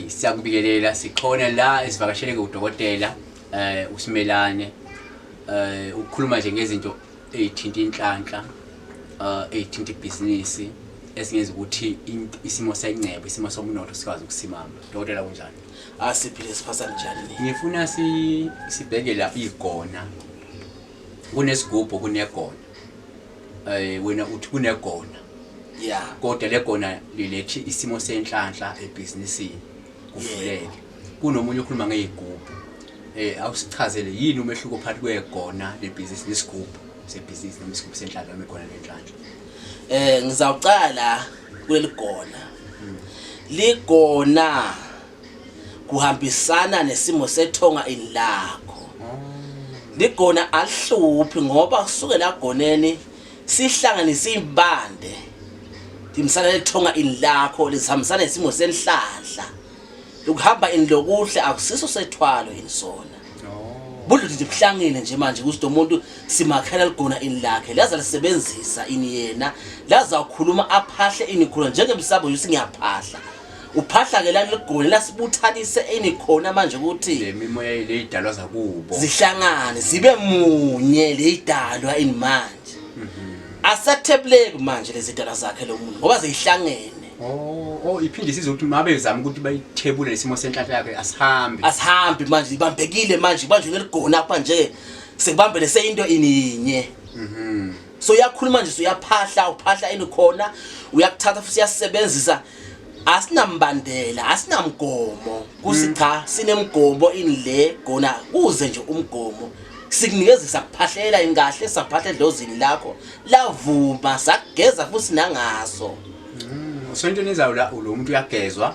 Siyakubikelela sikhona la esivakashele kudokotela uSimelane ukukhuluma nje ngezinto ezithinta inhlanhla ezithinta ibusiness esingenza ukuthi isimo sencebe isimo somnotho sikwazi ukusimama. Dokotela kunjani? Siphile siphasa njani? Ngifuna sibheke la Igona. Kunesigubhu kunegona. Wena uthi kunegona. Yeah. Kodwa legona lilethi isimo senhlanhla ebusinessini kuvuleke. Kunomunye okhuluma ngezigubhu. Awusichazele yini umehluko phakathi kwegona lebusiness nesigubhu sebusiness noma isigubhu senhlanhla noma igona lenhlanhla? Ngizawuqala kuleligona. Ligona kuhambisana nesimo sethonga ilakho. Ligona ahluphi ngoba kusuke la goneni sihlanganisa imbande. Dimsana lethonga ilakho lisihambisana nesimo senhlanhla. Ukuhamba indilokuhle akusiso sethwalo insona. Budlu nje buhlangene nje manje kusido umuntu simakhela ligona inilakhe laza lisebenzisa ini yena laza ukukhuluma aphahle inikhuluma njengemsabo yusi ngiyaphahla uphahla ke la ligona lasibuthanise enikhona manje ukuthi le mimoya le idalwa zakubo zihlangane zibe munye le idalwa inimanje asathebleke manje lezi idalwa zakhe lo muntu ngoba zihlangene. Iphinde sizokuthi mabe zama ukuthi bayithebule lesimo senhlanhla yakhe asihambi manje ibambekile manje manje ngeligona apha nje sekubambele seyinto ininye. So uyakhuluma nje uyaphahla uphahla enikhona uyakuthatha futhi uyasebenzisa asinambandela asinamgomo kusi cha sinemgomo inle gona kuze nje umgomo sikunikezisa kuphahlela ingahle saphahla edlozini lakho lavuma sakugeza futhi nangaso. So into nizayo la lo muntu uyagezwa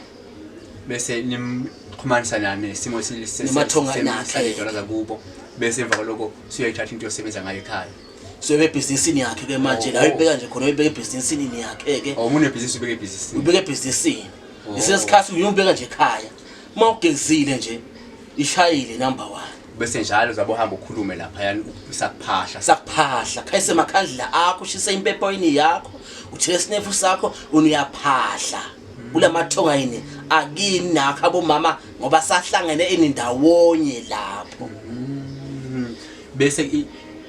bese nimxhumanisana nesimo semathonga nakhe zakubo bese emva kwaloko siyayithatha into yosebenza ngayo ekhaya. So ebusinessini yakhe ke manje la uyibeka nje khona uyibeka ebusinessini yakhe ke. Mune business ubeka ebusinessini. Ubeka ebusinessini. Isesikhathi uyibeka nje ekhaya. Uma ugezile nje ishayile number 1. Bese njalo zabo hamba ukhulume lapha yani sakuphahla khayise makhandla akho ushisa impepho yini yakho uthele sinefu sakho uyaphahla kulamathonga yini akini nakho abomama ngoba sahlangene enindawonye lapho. Bese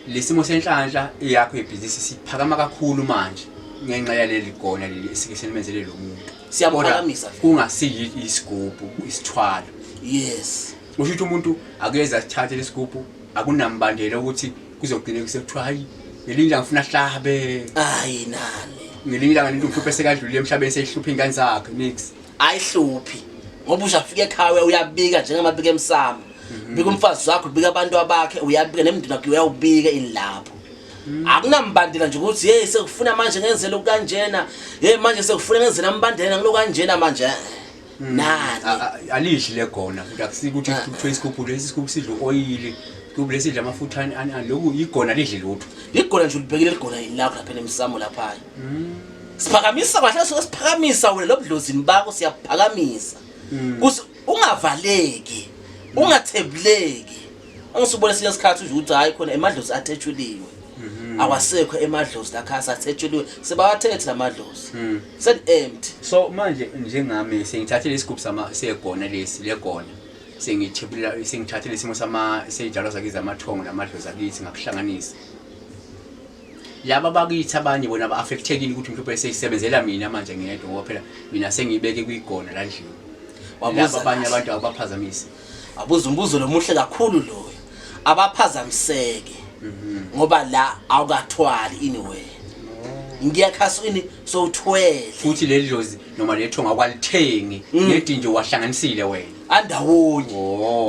lesimo senhlanhla yakho ebusiness siphakama kakhulu manje ngenxa yaleli gona leli esisemenzele lo muntu siyaphakamisa kungasiyi isigubhu isithwalo. Yes. Usho umuntu akeza athathe lesigubhu akunambandela ukuthi kuzogcina kusekuthiwa hayi ngelinye ilanga ngifuna hlabe hayi nani ngelinye ilanga into uhluphe sekadlulile emhlabeni seyihlupha ingane zakhe mix ayihluphi ngoba ushafika ekhaya uyabika njengamabika emsamo bika umfazi wakho bika abantu abakhe uyabika nemndeni wakhe uyawubika inilapho akunambandela nje ukuthi hey sekufuna manje ngenzele ukanjena hey manje sekufuna ngenzele ambandela ngilo kanjena manje nani alihle legona ukuthi kuthiwe isigubhu lesi isigubhu sidla oil isigubhu lesi sidla amafutha lokhu igona lidle lutho igona nje ulibekile ligona yini lapha lapha emsamo lapha siphakamisa kahle siphakamisa wena lobudlozini bakho siyaphakamisa kuthi ungavaleki ungathebuleki angisubone silesikhathi nje ukuthi hayi khona emadlozi athethuliwe awasekho emadlozi la khasa athethuliwe sebawathethe lamadlozi set empty. So manje njengami sengithathe lesigubhu segona lesi legona sengithebula sengithathe lesimo sejalo zakiza amathongo namadlozi akithi ngakuhlanganisa laba bakithi abanye bona ba affectekile ukuthi mhlawumbe seyisebenzela mina manje ngedwa ngoba phela mina sengibeke kwigona la ndlini wabuza abanye abantu abaphazamisi abuza umbuzo lomuhle kakhulu loyo abaphazamiseke ngoba la awukathwali anyway ngiyakhasa ini so uthwele futhi leli dlozi noma lethonga kwalithengi nedinjo wahlanganisile wena andawonye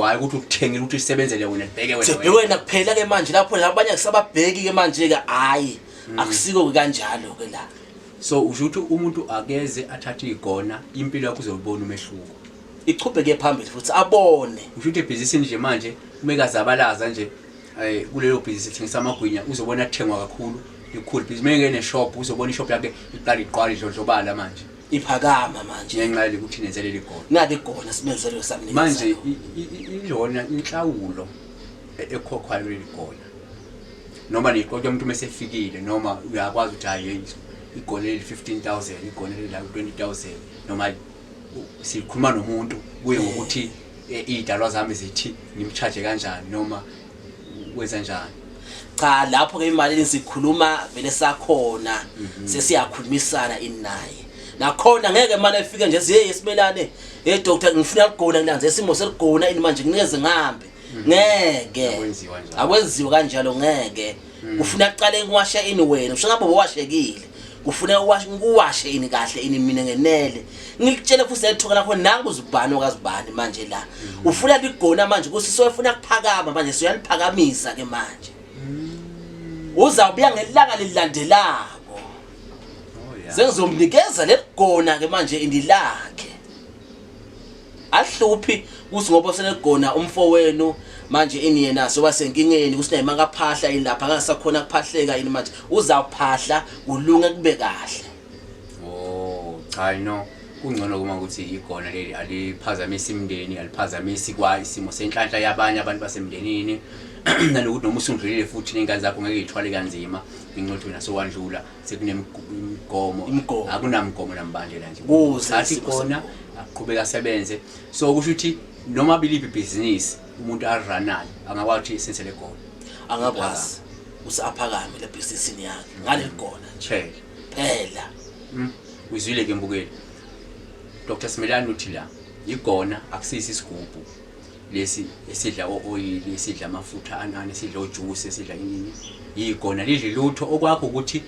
hayi ukuthi ukuthengile ukuthi isebenzele wena libheke wena sebheke wena kuphela ke manje lapho labanye akusababheki ke manje ke hayi akusiko kanjalo ke la. So usho ukuthi umuntu akeze athathe igona impilo yakho uzobona umehluko ichubeke phambili futhi abone usho ukuthi ebusiness nje manje umekazabalaza nje kulelo business thengisa amagwinya uzobona athengwa kakhulu ikhulu business mengene shop uzobona ishop yakhe iqala iqwala idlodlobala manje iphakama manje ngenxa yokuthi nenzelele igona nali igona simenzele samnika manje ilona inhlawulo ekhokhwayo igona noma niqoqe umuntu mesefikile noma uyakwazi ukuthi hayi igone leli 15,000 igone leli 20,000 noma sikhuluma nomuntu kuye ngokuthi idalwa zami zithi ngimcharge kanjani noma wenza njani. Cha lapho ke imali nisikhuluma vele sakhona sesiyakhulumisana inaye nakhona ngeke manje efike nje siye Simelane doctor ngifuna ukugona ngilanze isimo seligona ini manje nginikeze ngihambe ngeke akwenziwa kanjalo ngeke ufuna uqale ngiwasha ini wena usho ngabe washekile kufuna ukuwashe ini kahle ini mina ngenele ngikutshela futhi sethoka lakho nangu uzubhani okazibani manje la ufuna ligona manje kusiso ufuna kuphakama manje soyaniphakamisa ke manje uzawubuya ngelanga lilandelako sengizomnikeza leligona ke manje indilakhe ahluphi kuthi ngoba senegona umfowenu manje ini yena soba senkingeni kusinema kaphahla ini lapha ngasakhona kuphahleka ini manje uzawuphahla kulunge kube kahle. Cha no kungcono kuma ukuthi igona leli aliphazamisa imndeni aliphazamisa kwa isimo senhlanhla yabanye abantu basemndenini nanokuthi noma usundlulile futhi nengane zakho ngeke ithwale kanzima ingcotho wena sowandlula sekunemgomo akunamgomo nambandlela nje uzathi khona aqhubeka asebenze so kusho ukuthi noma bilipi business umuntu aranayo angakwazi sense legona angakwazi usaphakame le business yakhe ngale ligona nje phela uzwile ke mbukeli Dr. Simelane uthi la igona akusisi isigubhu lesi esidla oil esidla amafutha anani esidla ojuice esidla inini igona lidli lutho okwakho ukuthi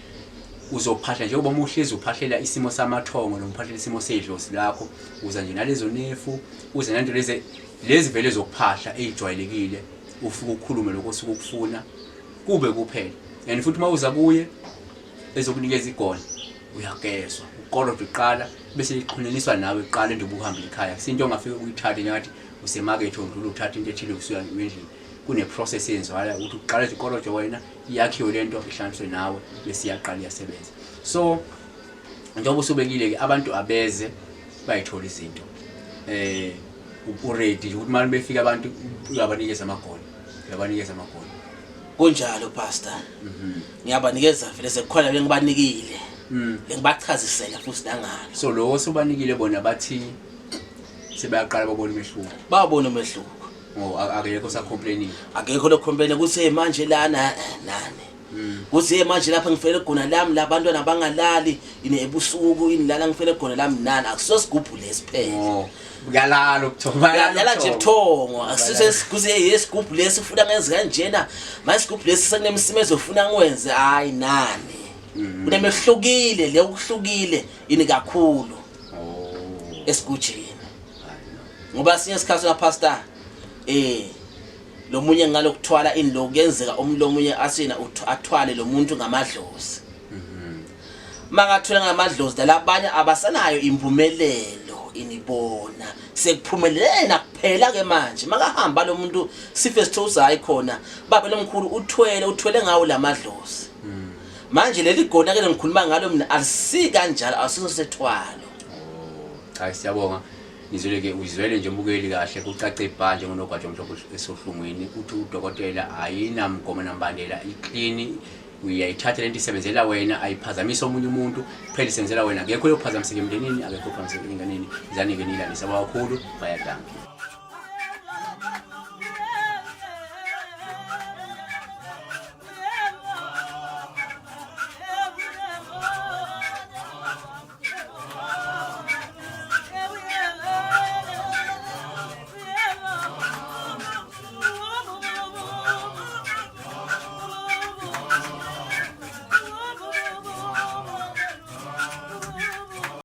uzophahla njengoba umuhlezi uphahlela isimo samathongo nomphahlela isimo sedlozi lakho uza nje nalezo nefu uze nanto lezi vele zokuphahla ejwayelekile ufike ukukhulume lokho osuke ukufuna kube kuphela and futhi mawuza kuye ezokunikeza igona uyagezwa uqolodwe iqala bese iqhuneliswa nawe iqala endubu uhamba ekhaya kusinto ongafike uyithathe nyathi usemarket ondlula uthatha into ethile kusuka endlini kune process yenziwayo ukuthi uqala iqolodwe wena iyakhiwe lento ihlanganiswe nawe bese iyaqala iyasebenza so njengoba usubekile ke abantu abeze bayithola izinto uready ukuthi manje befika abantu uyabanikeza amagoli kunjalo pastor ngiyabanikeza vele sekukhona bengibanikile ngibachazisela futhi nangalo so lo osubanikile bona bathi sebayaqala babona umehluko akekho sacomplaining akekho lo complain ukuthi manje lana nani kuthi manje lapha ngifele khona lami labantwana abangalali ine ebusuku inilala ngifele khona lami nani akusosigubhu lesiphela uyalala ukuthoba nje buthongo akusise yesigubhu lesi ufuna ngenze kanjena manje isigubhu lesi sekunemsimo ezofuna ngiwenze hayi nani kunemehlukile le ukuhlukile ini kakhulu esigujini ngoba sinye isikhathi na pastor lo munye ngalo kuthwala ini lo kuyenzeka omunye asina athwale lo muntu ngamadlozi mangathwala ngamadlozi labanye abasanayo impumelelo inibona sekuphumelela kuphela ke manje makahamba lo muntu sife sithoza ayikhona baba lomkhulu uthwele ngawo lamadlozi manje leli gona ke ngikhuluma ngalo mina alisi kanjalo asiso sethwalo cha siyabonga ngizwele uzwele nje mbukeli kahle kucace ibhanje ngonogwaja omhlophe esohlungwini uthi udokotela ayinamgomo nambandela iclean uyayithatha lento isebenzela wena ayiphazamisa omunye umuntu phela isebenzela wena akekho lokuphazamiseka emndenini akekho lokuphazamiseka enganeni izanike nilani sabakhulu bayadanga.